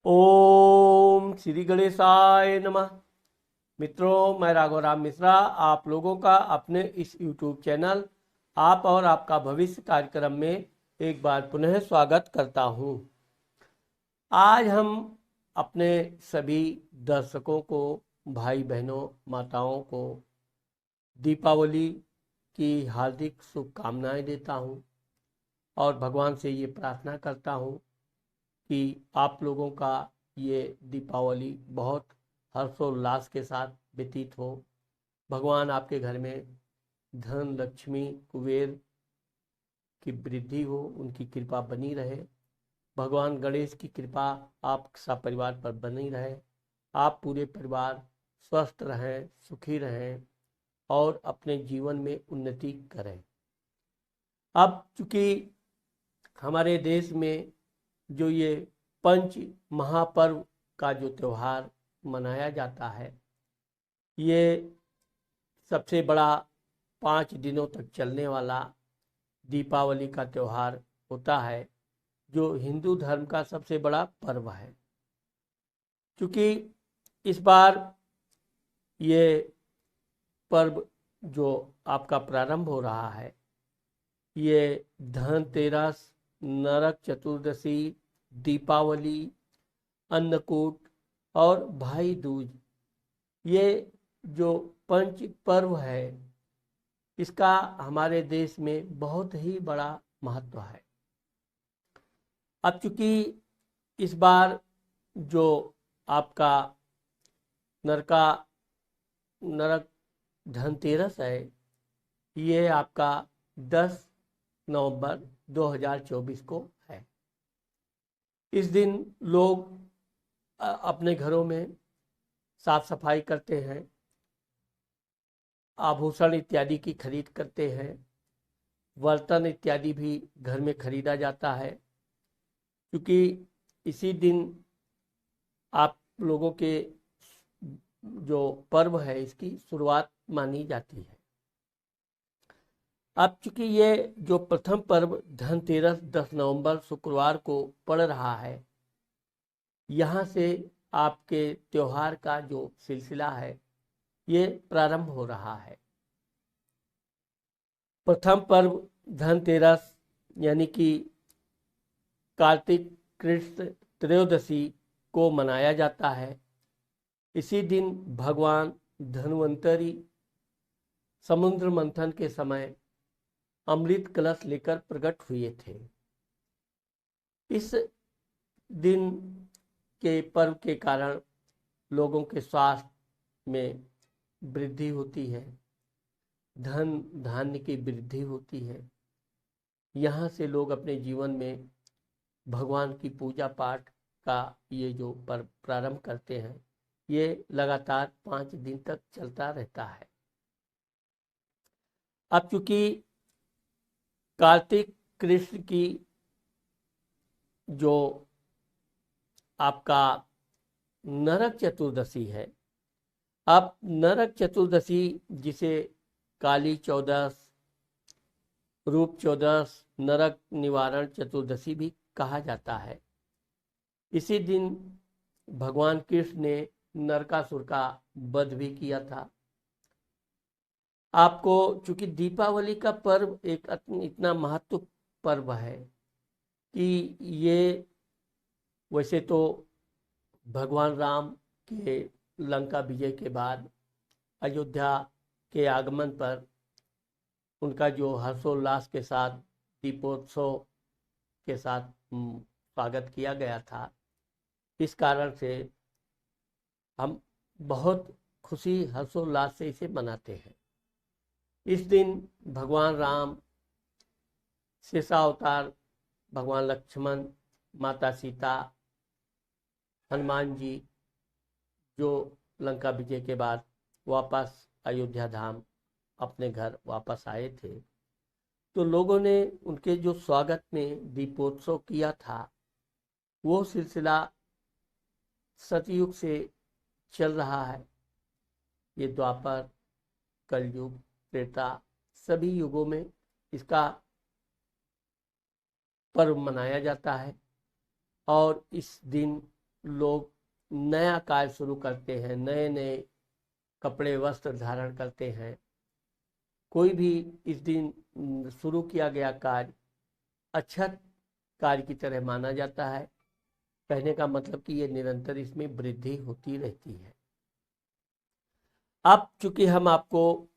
ओम श्री गणेशाय नमः। मित्रों, मैं राघव राम मिश्रा आप लोगों का अपने इस YouTube चैनल आप और आपका भविष्य कार्यक्रम में एक बार पुनः स्वागत करता हूं। आज हम अपने सभी दर्शकों को, भाई बहनों, माताओं को दीपावली की हार्दिक शुभकामनाएं देता हूं और भगवान से ये प्रार्थना करता हूं कि आप लोगों का ये दीपावली बहुत हर्षोल्लास के साथ व्यतीत हो। भगवान आपके घर में धन, लक्ष्मी, कुबेर की वृद्धि हो, उनकी कृपा बनी रहे। भगवान गणेश की कृपा आप सपरिवार पर बनी रहे। आप पूरे परिवार स्वस्थ रहें, सुखी रहें और अपने जीवन में उन्नति करें। अब चूंकि हमारे देश में जो ये पंच महापर्व का जो त्यौहार मनाया जाता है, ये सबसे बड़ा 5 दिनों तक चलने वाला दीपावली का त्यौहार होता है, जो हिंदू धर्म का सबसे बड़ा पर्व है। क्योंकि इस बार ये पर्व जो आपका प्रारंभ हो रहा है, ये धनतेरस, नरक चतुर्दशी, दीपावली, अन्नकूट और भाई दूज, ये जो पंच पर्व है, इसका हमारे देश में बहुत ही बड़ा महत्व है। अब चूंकि इस बार जो आपका नरक धनतेरस है, ये आपका 10 नवंबर 2024 को है। इस दिन लोग अपने घरों में साफ सफाई करते हैं, आभूषण इत्यादि की खरीद करते हैं, बर्तन इत्यादि भी घर में खरीदा जाता है, क्योंकि इसी दिन आप लोगों के जो पर्व है इसकी शुरुआत मानी जाती है। अब चूंकि ये जो प्रथम पर्व धनतेरस 10 नवंबर शुक्रवार को पड़ रहा है, यहाँ से आपके त्योहार का जो सिलसिला है ये प्रारंभ हो रहा है। प्रथम पर्व धनतेरस यानी कि कार्तिक कृष्ण त्रयोदशी को मनाया जाता है। इसी दिन भगवान धन्वंतरी समुद्र मंथन के समय अमृत कलश लेकर प्रकट हुए थे। इस दिन के पर्व के कारण लोगों के स्वास्थ्य में वृद्धि होती है, धन धान्य की वृद्धि होती है। यहाँ से लोग अपने जीवन में भगवान की पूजा पाठ का ये जो पर्व प्रारंभ करते हैं, ये लगातार 5 दिन तक चलता रहता है। अब चूंकि कार्तिक कृष्ण की जो आपका नरक चतुर्दशी है, अब नरक चतुर्दशी जिसे काली चौदस, रूप चौदस, नरक निवारण चतुर्दशी भी कहा जाता है। इसी दिन भगवान कृष्ण ने नरकासुर का वध भी किया था। आपको चूंकि दीपावली का पर्व एक इतना महत्व पर्व है कि ये वैसे तो भगवान राम के लंका विजय के बाद अयोध्या के आगमन पर उनका जो हर्षोल्लास के साथ दीपोत्सव के साथ स्वागत किया गया था, इस कारण से हम बहुत खुशी हर्षोल्लास से इसे मनाते हैं। इस दिन भगवान राम, शेषावतार भगवान लक्ष्मण, माता सीता, हनुमान जी जो लंका विजय के बाद वापस अयोध्या धाम अपने घर वापस आए थे, तो लोगों ने उनके जो स्वागत में दीपोत्सव किया था, वो सिलसिला सतयुग से चल रहा है। ये द्वापर, कलयुग, त्रेता, सभी युगों में इसका पर्व मनाया जाता है। और इस दिन लोग नया कार्य शुरू करते हैं, नए नए कपड़े वस्त्र धारण करते हैं। कोई भी इस दिन शुरू किया गया कार्य अच्छा कार्य की तरह माना जाता है। कहने का मतलब कि ये निरंतर इसमें वृद्धि होती रहती है। अब चूंकि हम आपको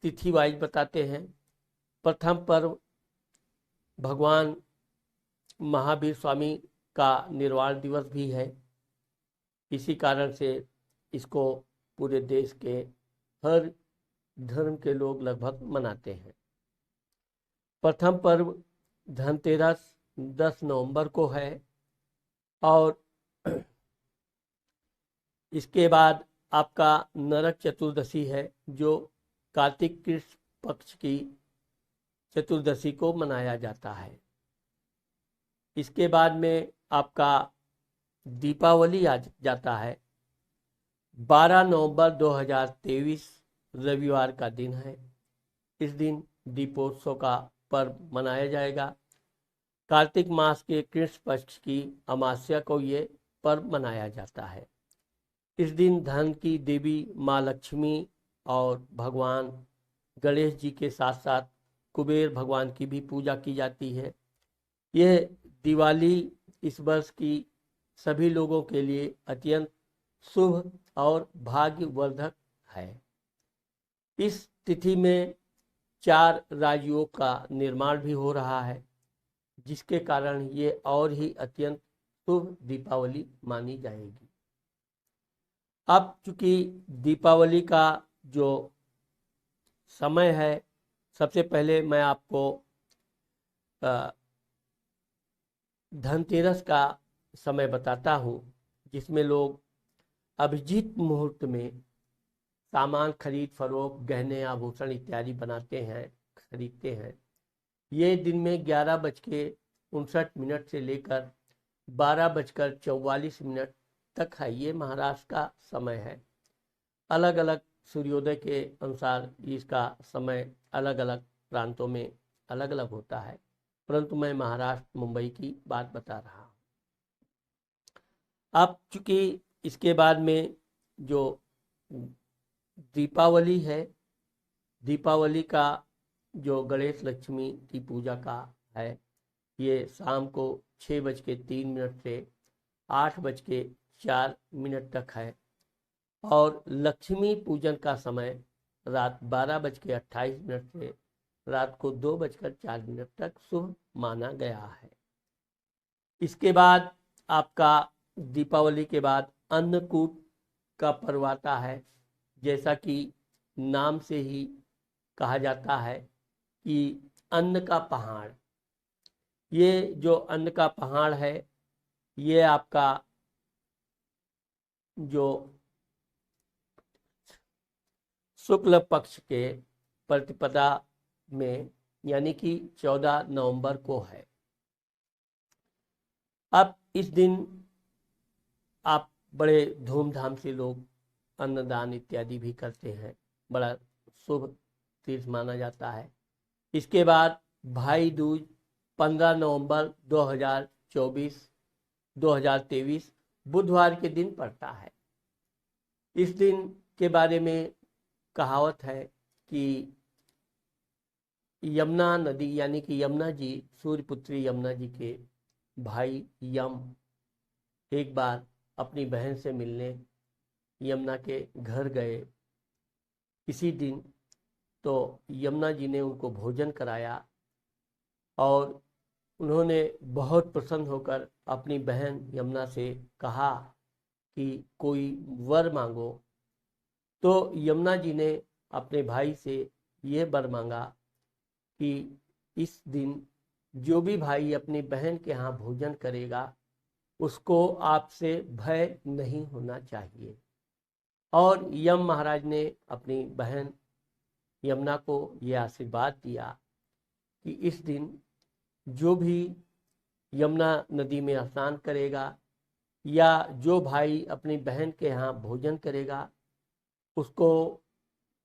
तिथि वाइज बताते हैं, प्रथम पर्व भगवान महावीर स्वामी का निर्वाण दिवस भी है। इसी कारण से इसको पूरे देश के हर धर्म के लोग लगभग मनाते हैं। प्रथम पर्व धनतेरस 10 नवंबर को है और इसके बाद आपका नरक चतुर्दशी है, जो कार्तिक कृष्ण पक्ष की चतुर्दशी को मनाया जाता है। इसके बाद में आपका दीपावली आ जाता है। 12 नवंबर 2023 रविवार का दिन है। इस दिन दीपोत्सव का पर्व मनाया जाएगा। कार्तिक मास के कृष्ण पक्ष की अमावस्या को ये पर्व मनाया जाता है। इस दिन धन की देवी माँ लक्ष्मी और भगवान गणेश जी के साथ साथ कुबेर भगवान की भी पूजा की जाती है। यह दिवाली इस वर्ष की सभी लोगों के लिए अत्यंत शुभ और भाग्यवर्धक है। इस तिथि में 4 राजयोग का निर्माण भी हो रहा है, जिसके कारण ये और ही अत्यंत शुभ दीपावली मानी जाएगी। अब चूंकि दीपावली का जो समय है, सबसे पहले मैं आपको धनतेरस का समय बताता हूँ, जिसमें लोग अभिजीत मुहूर्त में सामान खरीद फरोख्त, गहने आभूषण इत्यादि बनाते हैं, खरीदते हैं। ये दिन में 11:59 से लेकर 12:44 तक है। ये महाराष्ट्र का समय है। अलग अलग सूर्योदय के अनुसार इसका समय अलग अलग प्रांतों में अलग अलग होता है, परंतु मैं महाराष्ट्र मुंबई की बात बता रहा हूँ। अब चूंकि इसके बाद में जो दीपावली है, दीपावली का जो गणेश लक्ष्मी की पूजा का है, ये शाम को 6:03 से 8:04 तक है और लक्ष्मी पूजन का समय रात 12:28 से रात को 2:04 तक शुभ माना गया है। इसके बाद आपका दीपावली के बाद अन्नकूट का पर्व आता है। जैसा कि नाम से ही कहा जाता है कि अन्न का पहाड़, ये जो अन्न का पहाड़ है, ये आपका जो शुक्ल पक्ष के प्रतिपदा में यानी कि 14 नवंबर को है। अब इस दिन आप बड़े धूमधाम से लोग अन्नदान इत्यादि भी करते हैं, बड़ा शुभ तीर्थ माना जाता है। इसके बाद भाई दूज 15 नवंबर 2023 बुधवार के दिन पड़ता है। इस दिन के बारे में कहावत है कि यमुना नदी यानी कि यमुना जी, सूर्यपुत्री यमुना जी के भाई यम एक बार अपनी बहन से मिलने यमुना के घर गए इसी दिन। तो यमुना जी ने उनको भोजन कराया और उन्होंने बहुत प्रसन्न होकर अपनी बहन यमुना से कहा कि कोई वर मांगो। तो यमुना जी ने अपने भाई से ये वर मांगा कि इस दिन जो भी भाई अपनी बहन के यहाँ भोजन करेगा उसको आपसे भय नहीं होना चाहिए। और यम महाराज ने अपनी बहन यमुना को यह आशीर्वाद दिया कि इस दिन जो भी यमुना नदी में स्नान करेगा या जो भाई अपनी बहन के यहाँ भोजन करेगा उसको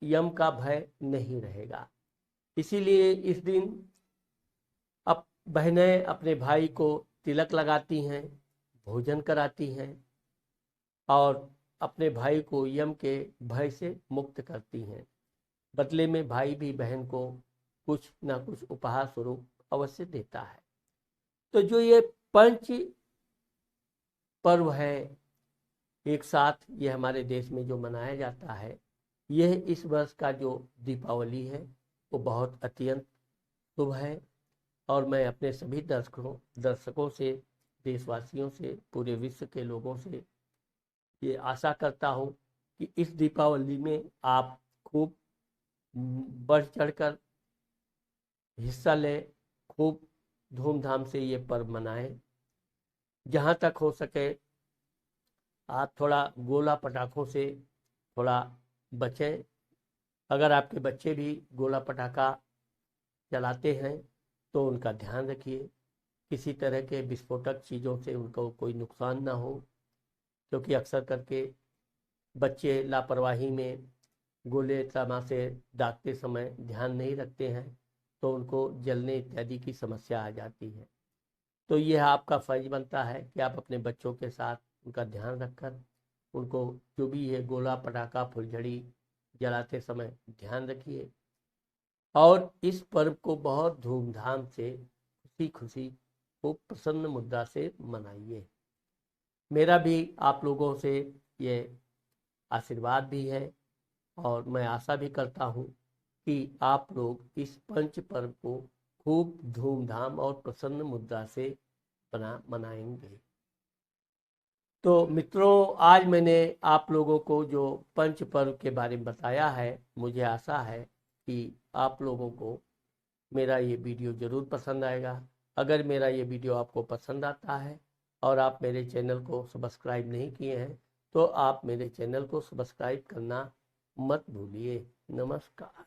यम का भय नहीं रहेगा। इसीलिए इस दिन अब बहनें अपने भाई को तिलक लगाती हैं, भोजन कराती हैं और अपने भाई को यम के भय से मुक्त करती हैं। बदले में भाई भी बहन को कुछ ना कुछ उपहार स्वरूप अवश्य देता है। तो जो ये पंच पर्व है एक साथ ये हमारे देश में जो मनाया जाता है, यह इस वर्ष का जो दीपावली है वो बहुत अत्यंत शुभ है। और मैं अपने सभी दर्शकों से, देशवासियों से, पूरे विश्व के लोगों से ये आशा करता हूँ कि इस दीपावली में आप खूब बढ़ चढ़कर हिस्सा लें, खूब धूमधाम से ये पर्व मनाएं। जहाँ तक हो सके आप थोड़ा गोला पटाखों से थोड़ा बचें। अगर आपके बच्चे भी गोला पटाखा चलाते हैं तो उनका ध्यान रखिए, किसी तरह के विस्फोटक चीज़ों से उनको कोई नुकसान ना हो, क्योंकि अक्सर करके बच्चे लापरवाही में गोले तमाचे दागते समय ध्यान नहीं रखते हैं तो उनको जलने इत्यादि की समस्या आ जाती है। तो यह आपका फर्ज बनता है कि आप अपने बच्चों के साथ उनका ध्यान रखकर उनको जो भी है गोला पटाखा फुलझड़ी जलाते समय ध्यान रखिए और इस पर्व को बहुत धूमधाम से खुशी खुशी खूब प्रसन्न मुद्रा से मनाइए। मेरा भी आप लोगों से ये आशीर्वाद भी है और मैं आशा भी करता हूँ कि आप लोग इस पंच पर्व को खूब धूमधाम और प्रसन्न मुद्रा से मनाएंगे। तो मित्रों, आज मैंने आप लोगों को जो पंच पर्व के बारे में बताया है, मुझे आशा है कि आप लोगों को मेरा ये वीडियो ज़रूर पसंद आएगा। अगर मेरा ये वीडियो आपको पसंद आता है और आप मेरे चैनल को सब्सक्राइब नहीं किए हैं तो आप मेरे चैनल को सब्सक्राइब करना मत भूलिए। नमस्कार।